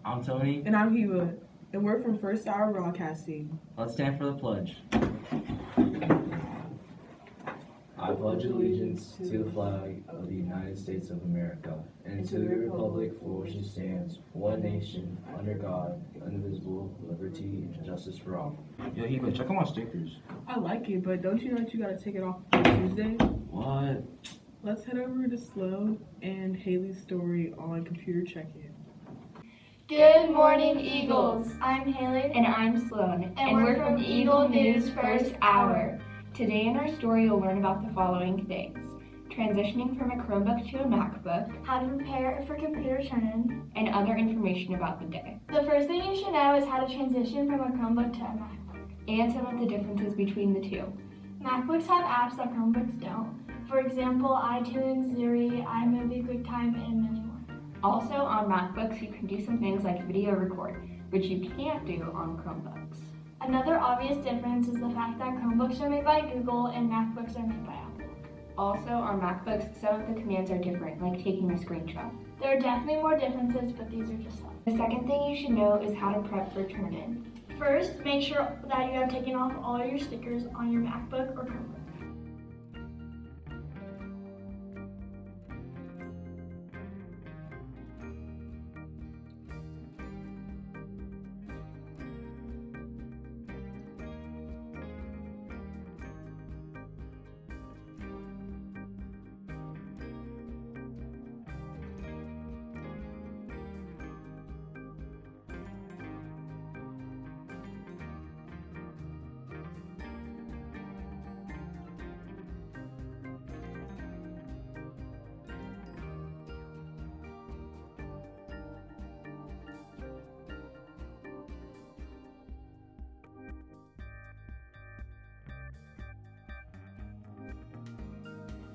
I'm Tony. And I'm Hiva. And we're from First Hour Broadcasting. Let's stand for the pledge. I pledge allegiance to the flag of the United States of America and to the republic for which it stands, one nation, under God, indivisible, liberty and justice for all. Yo, Hiva, check out my stickers. I like it, but don't you know that you gotta take it off on Tuesday? What? Let's head over to Sloan and Haley's story on Computer Check-In. Good morning, Eagles. I'm Haley. And I'm Sloan. And we're from Eagle News First Hour. Today in our story, you'll learn about the following things: transitioning from a Chromebook to a MacBook, How to prepare for computer turn-in, and other information about the day, The first thing you should know is how to transition from a Chromebook to a MacBook. and some of the differences between the two. MacBooks have apps that Chromebooks don't. For example, iTunes, Siri, iMovie, QuickTime, and many more. Also, on MacBooks, you can do some things like video record, which you can't do on Chromebooks. Another obvious difference is the fact that Chromebooks are made by Google and MacBooks are made by Apple. Also, on MacBooks, some of the commands are different, like taking a screenshot. There are definitely more differences, but these are just some. The second thing you should know is how to prep for turn-in. First, make sure that you have taken off all your stickers on your MacBook or Chromebook.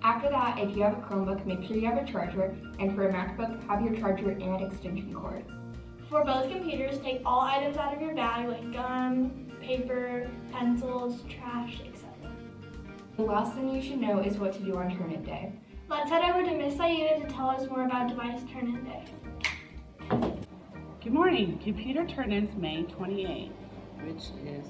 After that, if you have a Chromebook, make sure you have a charger, and for a MacBook, have your charger and extension cord. For both computers, take all items out of your bag like gum, paper, pencils, trash, etc. The last thing you should know is what to do on turn-in day. Let's head over to Miss Aida to tell us more about device turn-in day. Good morning. Computer turn-in's May 28th, which is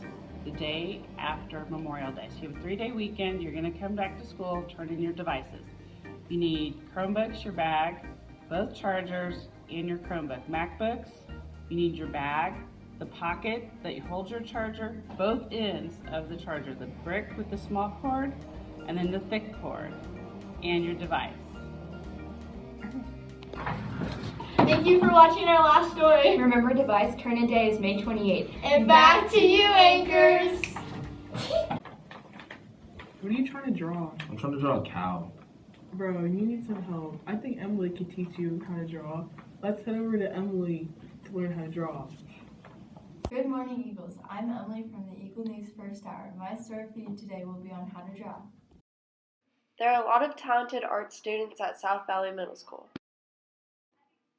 the day after Memorial Day. So you have a 3-day weekend. You're going to come back to school, turn in your devices. You need Chromebooks, your bag, both chargers, and your Chromebook. MacBooks, you need your bag, the pocket that holds your charger, both ends of the charger, the brick with the small cord, and then the thick cord, and your device. Thank you for watching our last story. Remember, device turn-in day is May 28th. And back to you, anchors. What are you trying to draw? I'm trying to draw a cow. Bro, you need some help. I think Emily can teach you how to draw. Let's head over to Emily to learn how to draw. Good morning, Eagles. I'm Emily from the Eagle News First Hour. My story for you today will be on how to draw. There are a lot of talented art students at South Valley Middle School.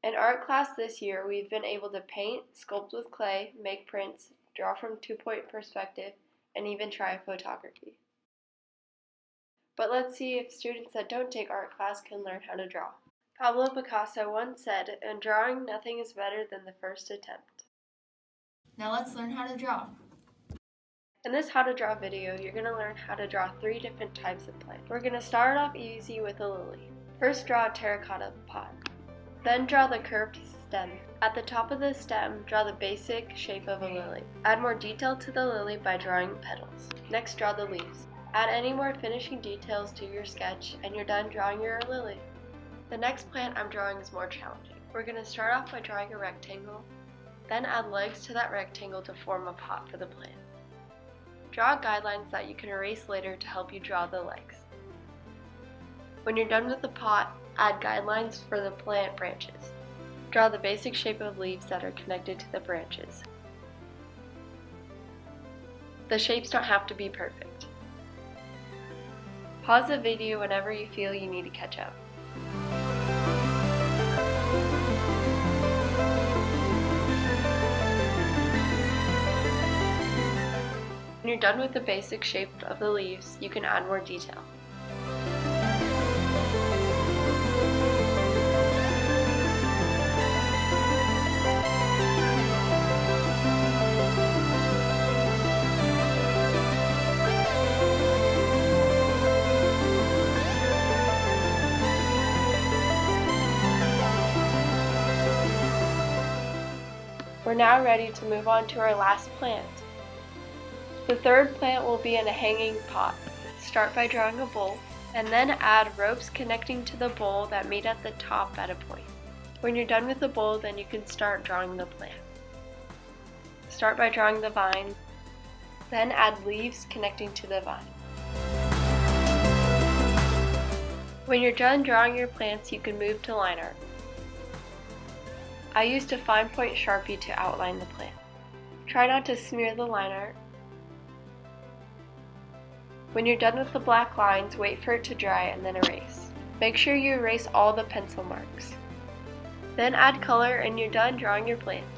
In art class this year, we've been able to paint, sculpt with clay, make prints, draw from two-point perspective, and even try photography. But let's see if students that don't take art class can learn how to draw. Pablo Picasso once said, "In drawing, nothing is better than the first attempt." Now let's learn how to draw. In this how to draw video, you're going to learn how to draw 3 different types of plants. We're going to start off easy with a lily. First, draw a terracotta pot. Then draw the curved stem. At the top of the stem, draw the basic shape of a lily. Add more detail to the lily by drawing petals. Next, draw the leaves. Add any more finishing details to your sketch, and you're done drawing your lily. The next plant I'm drawing is more challenging. We're going to start off by drawing a rectangle, then add legs to that rectangle to form a pot for the plant. Draw guidelines that you can erase later to help you draw the legs. When you're done with the pot, add guidelines for the plant branches. Draw the basic shape of leaves that are connected to the branches. The shapes don't have to be perfect. Pause the video whenever you feel you need to catch up. When you're done with the basic shape of the leaves, you can add more detail. We're now ready to move on to our last plant. The third plant will be in a hanging pot. Start by drawing a bowl, and then add ropes connecting to the bowl that meet at the top at a point. When you're done with the bowl, then you can start drawing the plant. Start by drawing the vine, then add leaves connecting to the vine. When you're done drawing your plants, you can move to line art. I used a fine point Sharpie to outline the plant. Try not to smear the line art. When you're done with the black lines, wait for it to dry and then erase. Make sure you erase all the pencil marks. Then add color and you're done drawing your plants.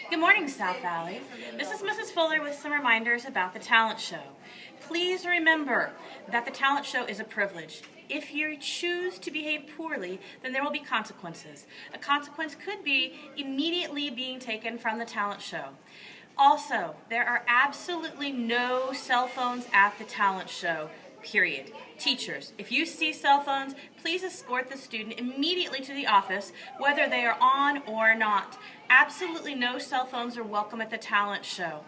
Good morning, South Valley. This is Mrs. Fuller with some reminders about the talent show. Please remember that the talent show is a privilege. If you choose to behave poorly, then there will be consequences. A consequence could be immediately being taken from the talent show. Also, there are absolutely no cell phones at the talent show, period. Teachers, if you see cell phones, please escort the student immediately to the office, whether they are on or not. Absolutely no cell phones are welcome at the talent show.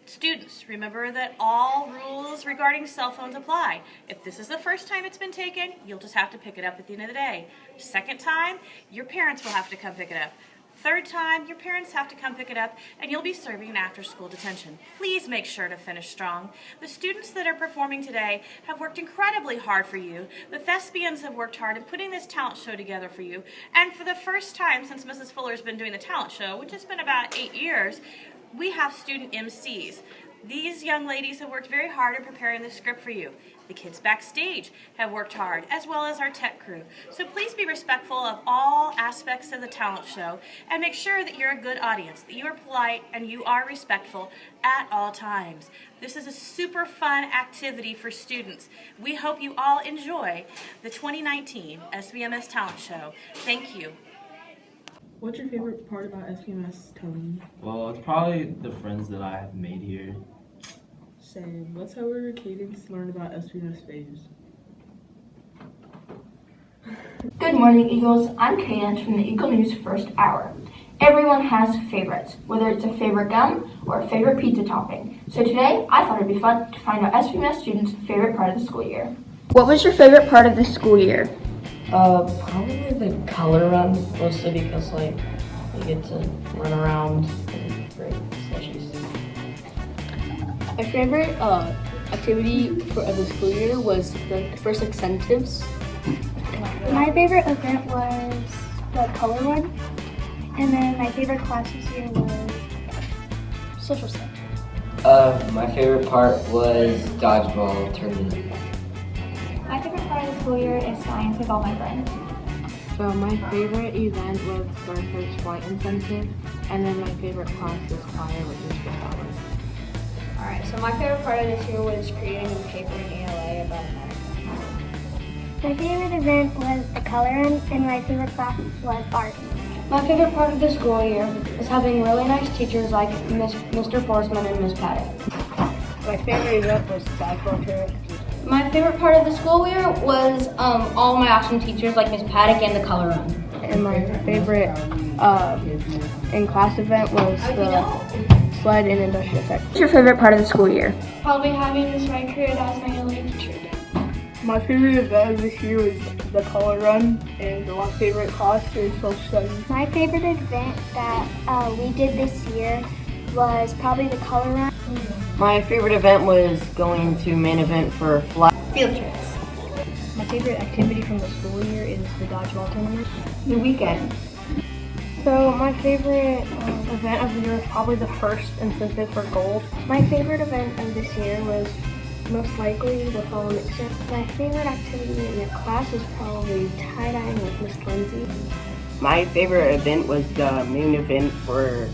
Students, remember that all rules regarding cell phones apply. If this is the first time it's been taken, you'll just have to pick it up at the end of the day. Second time, your parents will have to come pick it up. Third time, your parents have to come pick it up, and you'll be serving an after-school detention. Please make sure to finish strong. The students that are performing today have worked incredibly hard for you. The thespians have worked hard in putting this talent show together for you. And for the first time since Mrs. Fuller's been doing the talent show, which has been about 8 years, we have student MCs. These young ladies have worked very hard in preparing the script for you. The kids backstage have worked hard, as well as our tech crew. So please be respectful of all aspects of the talent show and make sure that you're a good audience, that you are polite and you are respectful at all times. This is a super fun activity for students. We hope you all enjoy the 2019 SVMS Talent Show. Thank you. What's your favorite part about SVMS, Tony? Well, it's probably the friends that I have made here. Same. Let's have our cadence learn about SVMS phase. Good morning, Eagles. I'm Cadence from the Eagle News First Hour. Everyone has favorites, whether it's a favorite gum or a favorite pizza topping. So today, I thought it'd be fun to find out SVMS students' favorite part of the school year. What was your favorite part of the school year? Probably the color run, mostly because you get to run around and break slushies. My favorite activity of the school year was the first incentives. My favorite event was the color one, and then my favorite class this year was social studies. My favorite part was dodgeball tournament. My favorite part of the school year is science with all my friends. So my favorite event was our first flight incentive, and then my favorite class is choir, which is flowers. Alright, so my favorite part of this year was creating a paper in ALA about America. My favorite event was the color run, and my favorite class was art. My favorite part of the school year is having really nice teachers like Mr. Forsman and Miss Paddock. My favorite event was dodgeball tournament. My favorite part of the school year was all my awesome teachers like Miss Paddock and the color run. And my favorite in-class event was the sled in industrial tech. What's your favorite part of the school year? Probably having this right career as my LA teacher again. My favorite event this year was the color run, and my favorite class is social studies. My favorite event that we did this year was probably the color run. My favorite event was going to main event for Field trips. My favorite activity from the school year is the dodgeball tournament. The weekends. So my favorite event of the year is probably the first incentive for gold. My favorite event of this year was most likely the fall mixer. My favorite activity in the class was probably tie-dyeing with Miss Lindsay. My favorite event was the main event for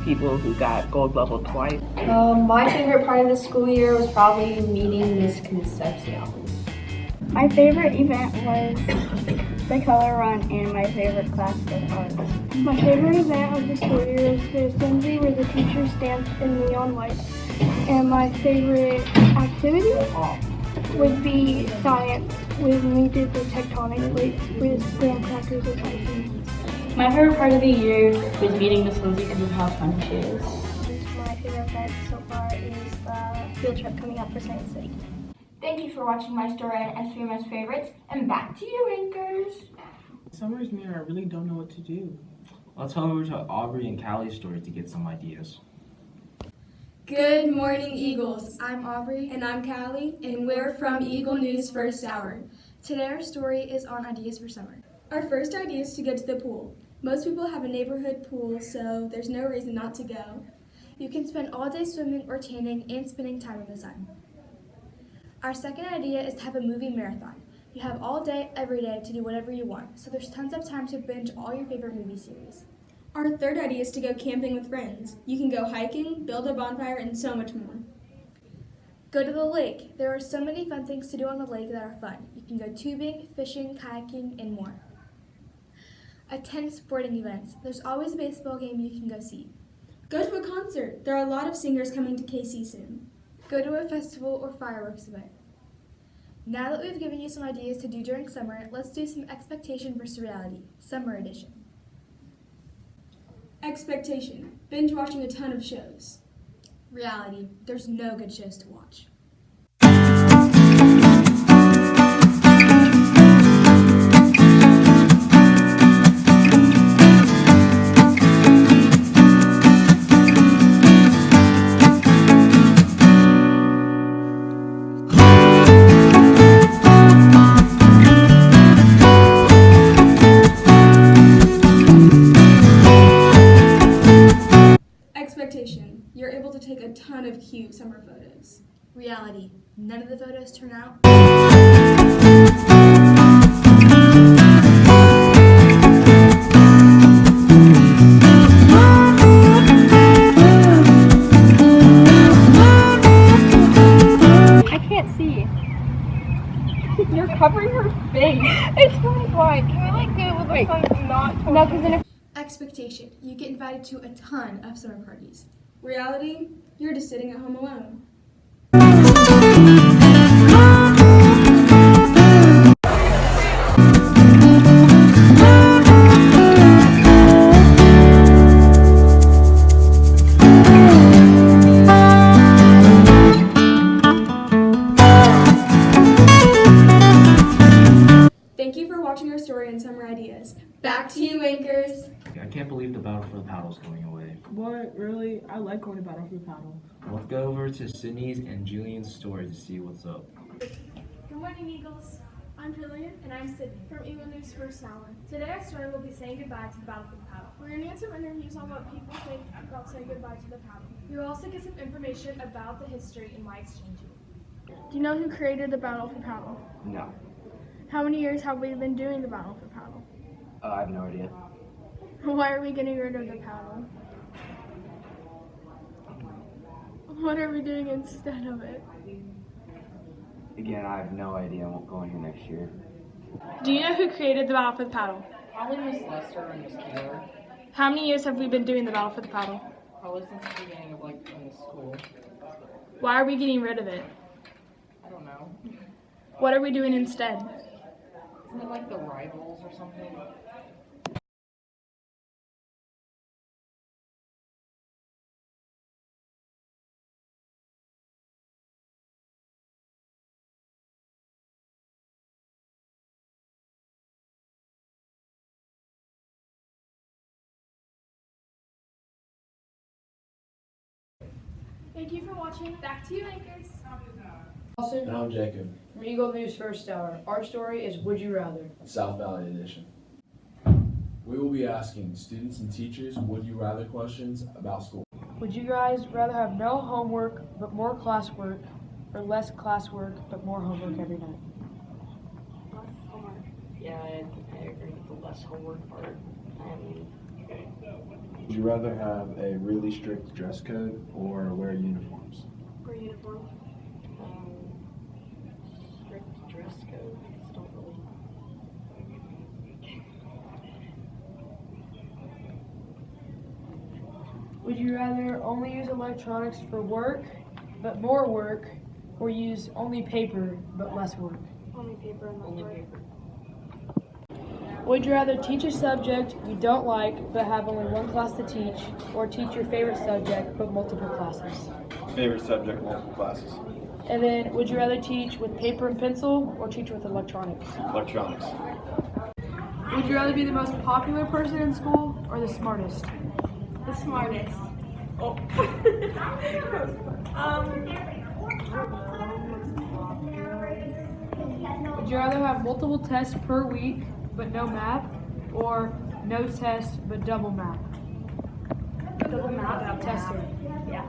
people who got gold level twice. My favorite part of the school year was probably meeting Miss Concepcion. My favorite event was the color run, and my favorite class was arts. My favorite event of the school year is the assembly where the teachers danced in neon lights. And my favorite activity would be science when we did the tectonic plates with graham crackers and icing. My favorite part of the year was meeting Miss Lindsay because of how fun she is. My favorite event so far is the field trip coming up for Science City. Thank you for watching my story on SVMS favorites, and back to you, anchors. Summer's near. I really don't know what to do. Let's head over to Aubrey and Callie's story to get some ideas. Good morning, Eagles. I'm Aubrey. And I'm Callie, and we're from Eagle News First Hour. Today our story is on ideas for summer. Our first idea is to go to the pool. Most people have a neighborhood pool, so there's no reason not to go. You can spend all day swimming or tanning and spending time in the sun. Our second idea is to have a movie marathon. You have all day, every day to do whatever you want, so there's tons of time to binge all your favorite movie series. Our third idea is to go camping with friends. You can go hiking, build a bonfire, and so much more. Go to the lake. There are so many fun things to do on the lake that are fun. You can go tubing, fishing, kayaking, and more. Attend sporting events. There's always a baseball game you can go see. Go to a concert. There are a lot of singers coming to KC soon. Go to a festival or fireworks event. Now that we've given you some ideas to do during summer, let's do some expectation versus reality, summer edition. Expectation, binge watching a ton of shows. Reality, there's no good shows to watch. Expectation, you're able to take a ton of cute summer photos. Reality, none of the photos turn out. I can't see. You're covering her face. It's really bright. Can we like do it with the sun not? No, because then if Expectation, you get invited to a ton of summer parties. Reality, you're just sitting at home alone. Thank you for watching our story and summer ideas. Back to you, anchors. I can't believe the battle for the paddle's going away. What? Really? I like going to battle for the paddle. Let's go over to Sydney's and Julian's story to see what's up. Good morning, Eagles. I'm Julian. And I'm Sydney from Eagle News First Hour. Today our story will be saying goodbye to the battle for the paddle. We're going to get some interviews on what people think about saying goodbye to the paddle. We will also get some information about the history and why it's changing. do you know who created the battle for paddle? No. How many years have we been doing the battle for paddle? I have no idea. Why are we getting rid of the paddle? What are we doing instead of it? Again, I have no idea what's going here next year. Do you know who created the battle for the paddle? Probably Miss Lester and Miss Keeler. How many years have we been doing the battle for the paddle? Probably since the beginning of like in school. Why are we getting rid of it? I don't know. What are we doing instead? Isn't it like the rivals or something? Thank you for watching. Back to you, anchors. And I'm Jacob. From Eagle News First Hour. Our story is Would You Rather? South Valley Edition. We will be asking students and teachers would you rather questions about school. Would you guys rather have no homework but more classwork, or less classwork but more homework every night? Less homework. Yeah, I agree with the less homework part. Would you rather have a really strict dress code or wear uniforms? Wear uniforms. Strict dress code. Just don't really. Would you rather only use electronics for work but more work, or use only paper but less work? Only paper and less work. Would you rather teach a subject you don't like but have only one class to teach, or teach your favorite subject but multiple classes? Favorite subject, multiple classes. And then, would you rather teach with paper and pencil or teach with electronics? Electronics. Would you rather be the most popular person in school or the smartest? The smartest. Oh. Would you rather have multiple tests per week but no map, or no tests but double map? Double map. Tester. Yeah.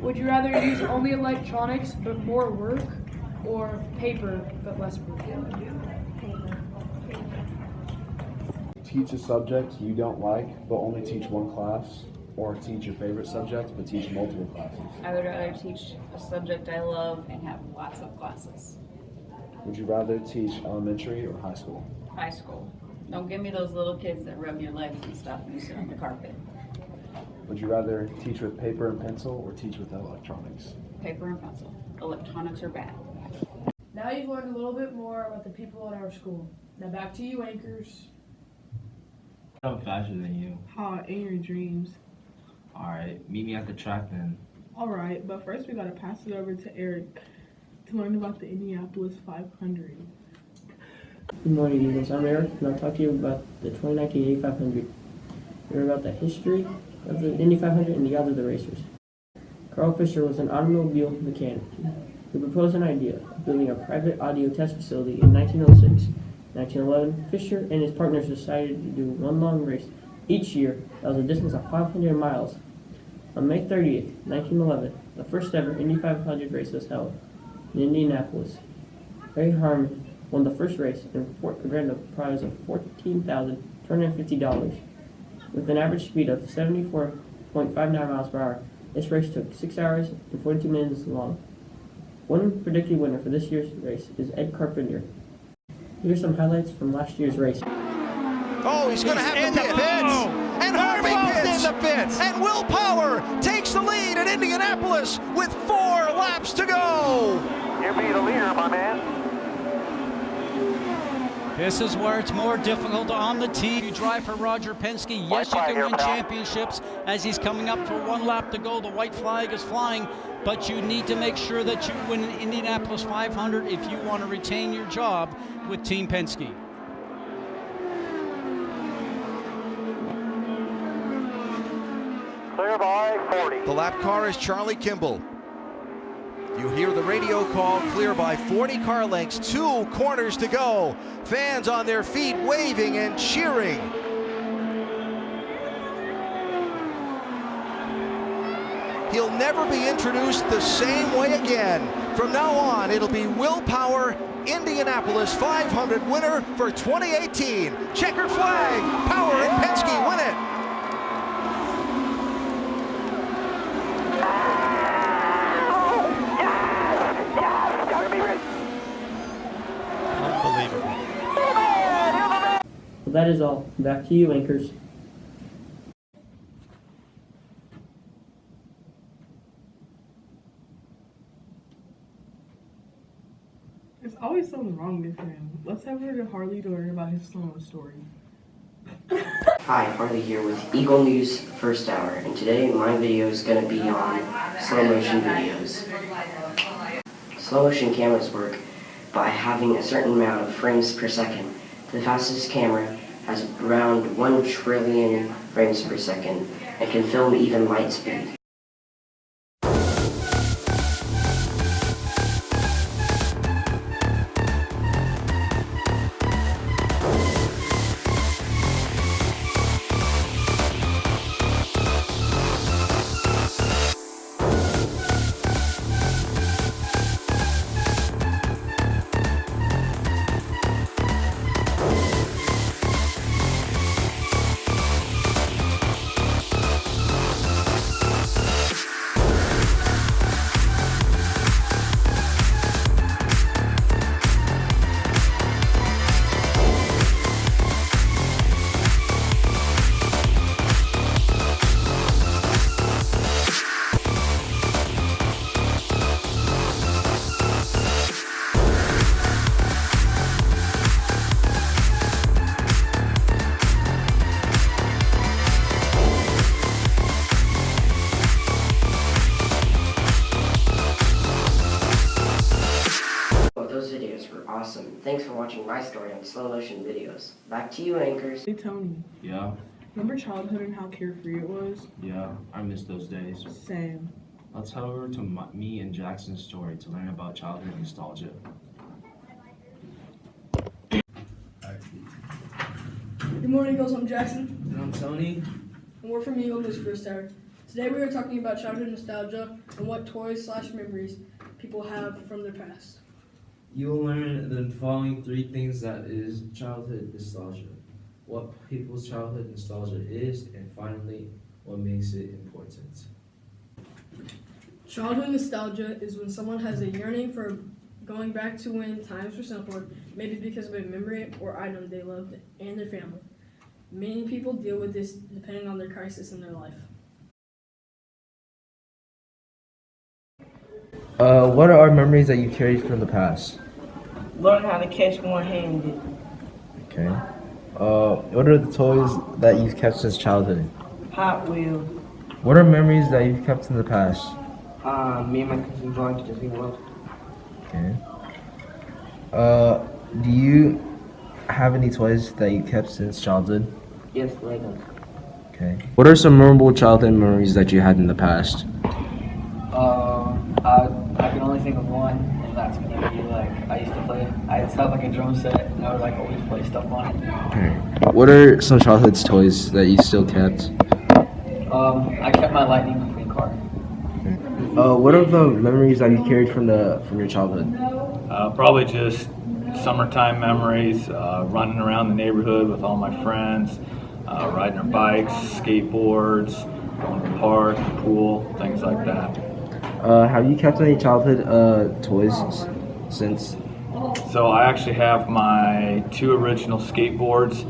Would you rather use only electronics but more work, or paper but less work? Teach a subject you don't like but only teach one class, or teach your favorite subject but teach multiple classes. I would rather teach a subject I love and have lots of classes. Would you rather teach elementary or high school? High school. Don't give me those little kids that rub your legs and stuff when you sit on the carpet. Would you rather teach with paper and pencil or teach with electronics? Paper and pencil. Electronics are bad. Now you've learned a little bit more about the people at our school. Now back to you, anchors. I'm faster than you. Ha, in your dreams. Alright, meet me at the track then. Alright, but first we gotta pass it over to Eric to learn about the Indianapolis 500. Good morning, Eagles. I'm Eric, and I'll talk to you about the 2019 Indy 500. Learn about the history of the Indy 500 and the odds of the racers. Carl Fisher was an automobile mechanic. He proposed an idea of building a private audio test facility in 1906. In 1911, Fisher and his partners decided to do one long race each year that was a distance of 500 miles. On May 30th, 1911, the first ever Indy 500 race was held in Indianapolis. Ray Harmon won the first race and a grand prize of $14,250. With an average speed of 74.59 miles per hour, this race took 6 hours and 42 minutes long. One predicted winner for this year's race is Ed Carpenter. Here's some highlights from last year's race. Oh, he's going to have to pit. And Harvey pits. In the pits. And Will Power takes the lead at Indianapolis with 4 laps to go. You be the leader, my man. This is where it's more difficult on the team. You drive for Roger Penske. Yes, you can win championships as he's coming up for 1 lap to go. The white flag is flying, but you need to make sure that you win an Indianapolis 500 if you want to retain your job with Team Penske. Clear by 40. The lap car is Charlie Kimball. You hear the radio call, clear by 40 car lengths, 2 corners to go. Fans on their feet waving and cheering. He'll never be introduced the same way again. From now on, it'll be Will Power, Indianapolis 500 winner for 2018. Checkered flag, Power and Penske win it. Unbelievable. Well, that is all. Back to you, anchors. There's always something wrong with him. Let's have her to Harley to learn about his slow story. Hi, Harley here with Eagle News First Hour, and today my video is going to be on slow motion videos. Slow motion cameras work by having a certain amount of frames per second. The fastest camera has around 1 trillion frames per second and can film even light speed. Awesome. Thanks for watching my story on Slow Motion Videos. Back to you, anchors. Hey, Tony. Yeah, Remember childhood and how carefree it was? yeah, I miss those days. Same. Let's head over to me and Jackson's story to learn about childhood nostalgia. Good morning, Eagles. I'm Jackson. And I'm Tony. And we're from Eagle News First Hour. Today we are talking about childhood nostalgia and what toys/memories people have from their past. You will learn the following 3 things that is childhood nostalgia, what people's childhood nostalgia is, and finally, what makes it important. Childhood nostalgia is when someone has a yearning for going back to when times were simpler, maybe because of a memory or item they loved and their family. Many people deal with this depending on their crisis in their life. What are memories that you carried from the past? Learn how to catch one-handed. Okay. What are the toys that you've kept since childhood? Hot Wheels. What are memories that you've kept in the past? Me and my cousin going to Disney World. Okay. Do you have any toys that you kept since childhood? Yes, Lego. Okay. What are some memorable childhood memories that you had in the past? I can only think of one, and that's gonna be like I used to play. I used to have like a drum set, and I would like always play stuff on it. Okay. What are some childhood toys that you still kept? I kept my Lightning McQueen car. What are the memories that you carried from your childhood? Probably just summertime memories, running around the neighborhood with all my friends, riding our bikes, skateboards, going to the park, the pool, things like that. Have you kept any childhood toys since? So I actually have my 2 original skateboards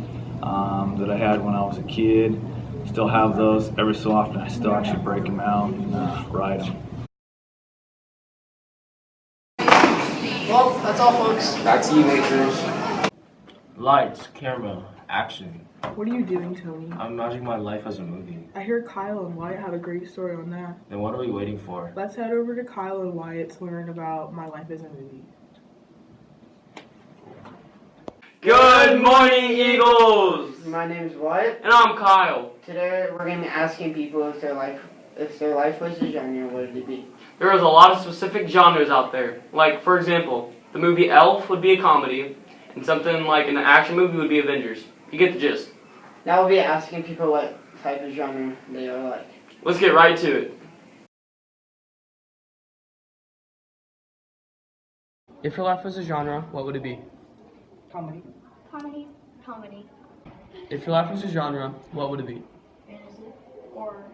that I had when I was a kid. Still have those. Every so often I still actually break them out and ride them. Well, that's all, folks. Back to you, makers. Lights, camera, action. What are you doing, Tony? I'm imagining my life as a movie. I hear Kyle and Wyatt have a great story on that. Then what are we waiting for? Let's head over to Kyle and Wyatt to learn about my life as a movie. Good morning, Eagles! My name is Wyatt. And I'm Kyle. Today we're going to be asking people if their life was a genre, what would it be? There is a lot of specific genres out there. Like, for example, the movie Elf would be a comedy, and something like an action movie would be Avengers. You get the gist. Now we'll be asking people what type of genre they are like. Let's get right to it. If your life was a genre, what would it be? Comedy. Comedy. Comedy. If your life was a genre, what would it be? Fantasy. Or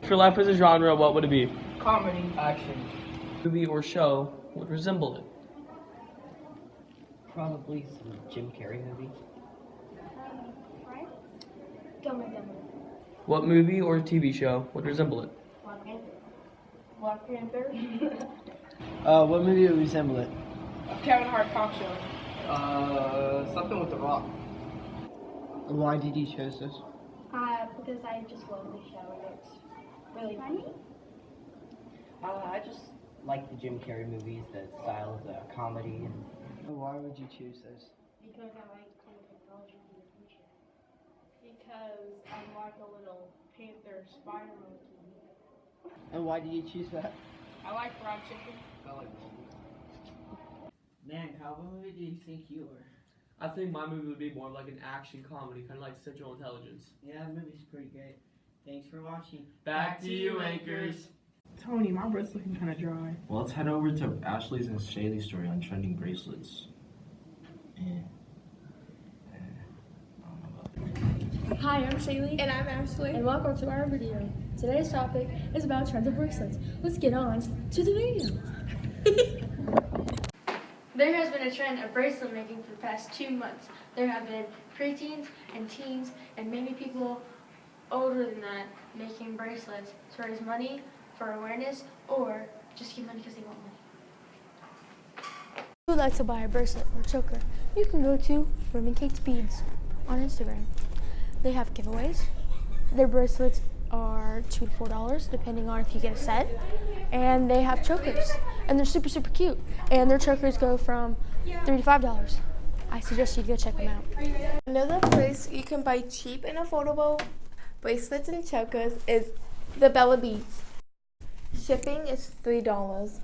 If your life was a genre, what would it be? comedy. Action. Movie or show would resemble it. Probably some Jim Carrey movie. Friends. Dumb and Dumber. What movie or TV show would resemble it? Black Panther. Black Panther. What movie would resemble it? Kevin Hart talk show. Something with The Rock. Why did you choose this? Because I just love the show and it's really funny. I just like the Jim Carrey movies, the style of the comedy. And why would you choose this? Because I like clean technology for the future. Because I'm like a little panther spider monkey. And why did you choose that? I like fried chicken. I like Man, Kyle, what movie do you think you were? I think my movie would be more like an action comedy, kind of like Central Intelligence. Yeah, the movie's pretty great. Thanks for watching. Back to you, anchors. Tony, my breast's looking kind of dry. Well, let's head over to Ashley's and Shaylee's story on trending bracelets. Hi, I'm Shaylee. And I'm Ashley. And welcome to our video. Today's topic is about trending bracelets. Let's get on to the video. There has been a trend of bracelet making for the past 2 months. There have been preteens and teens and maybe people older than that making bracelets to raise money for awareness or just get money because they want money. If you would like to buy a bracelet or choker, you can go to Women Kate's Beads on Instagram. They have giveaways. Their bracelets are $2 to $4 depending on if you get a set, and they have chokers, and they're super cute, and their chokers go from $35. I suggest you go check them out. Another place you can buy cheap and affordable bracelets and chokers is the Bella Beads. Shipping is $3,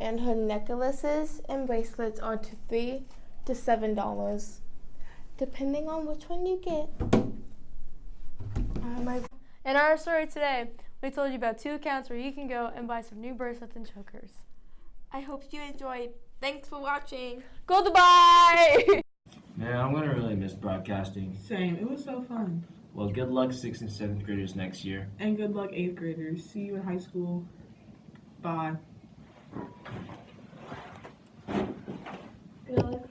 and her necklaces and bracelets are $3 to $7, depending on which one you get. In our story today, we told you about 2 accounts where you can go and buy some new bracelets and chokers. I hope you enjoyed. Thanks for watching. Go Dubai! Man, I'm gonna really miss broadcasting. Same. It was so fun. Well, good luck 6th and 7th graders next year. And good luck 8th graders. See you in high school. Bye. Good luck.